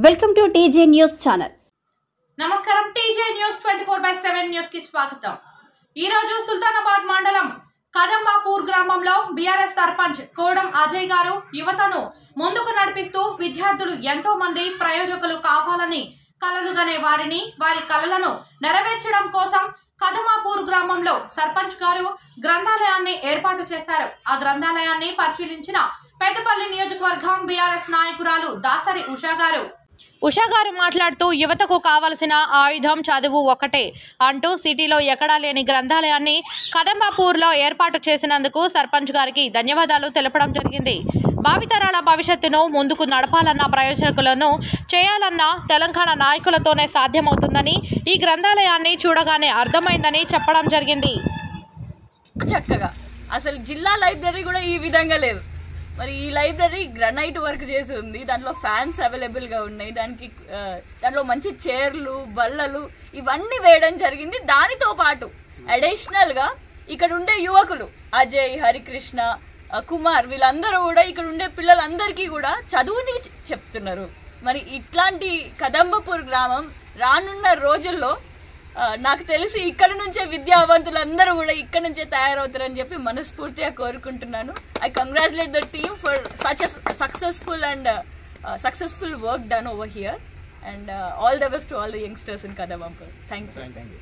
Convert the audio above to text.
Welcome to TJ news channel. నమస్కారం. TJ news 24/7 news కి స్వాగతం. ఈ రోజు సుల్తానాబాద్ మండలం కదంబాపూర్ గ్రామంలో బీఆర్ఎస్ సర్పంచ్ కోడం అజయ్ గారు యువతను ముందుకు నడిపిస్తూ విద్యార్థులు ఎంతో మంది ప్రయోజకులు కావాలని కలలుగనే వారిని వారి కలలను నెరవేర్చడం కోసం కదంబాపూర్ గ్రామంలో సర్పంచ్ గారు గ్రంథాలయాన్ని ఏర్పాటు చేశారు. ఆ గ్రంథాలయాన్ని పరిశీలించిన పెద్దపల్లి నియోజకవర్గం బీఆర్ఎస్ నాయకురాలు దాసరి ఉషా గారు మాట్లాడుతూ యువతకు కావలసిన ఆయుధం చదువు ఒకటే అంటూ సిటీలో ఎక్కడా లేని గ్రంథాలయాన్ని కదంబాపూర్లో ఏర్పాటు చేసినందుకు సర్పంచ్ గారికి ధన్యవాదాలు తెలపడం జరిగింది. భావితరాల భవిష్యత్తును ముందుకు నడపాలన్న ప్రయోజకులను చేయాలన్న తెలంగాణ నాయకులతోనే సాధ్యమవుతుందని ఈ గ్రంథాలయాన్ని చూడగానే అర్థమైందని చెప్పడం జరిగింది. చక్కగా అసలు జిల్లా లైబ్రరీ కూడా ఈ విధంగా లేదు. మరి ఈ లైబ్రరీ గ్రనైట్ వర్క్ చేసి ఉంది. దాంట్లో ఫ్యాన్స్ అవైలబుల్గా ఉన్నాయి. దాంట్లో మంచి చైర్లు, బల్లలు ఇవన్నీ వేయడం జరిగింది. దానితో పాటు అడిషనల్గా ఇక్కడ ఉండే యువకులు అజయ్, హరికృష్ణ, కుమార్ వీళ్ళందరూ కూడా ఇక్కడ ఉండే పిల్లలందరికీ కూడా చదువుని చెప్తున్నారు. మరి ఇట్లాంటి కదంబాపూర్ గ్రామం రానున్న రోజుల్లో నాకు తెలిసి ఇక్కడ నుంచే విద్యావంతులందరూ కూడా ఇక్కడ నుంచే తయారవుతారని చెప్పి మనస్ఫూర్తిగా కోరుకుంటున్నాను. I congratulate the team for such successful work done over here and all the best to all the youngsters in Kadambapur. Thank you.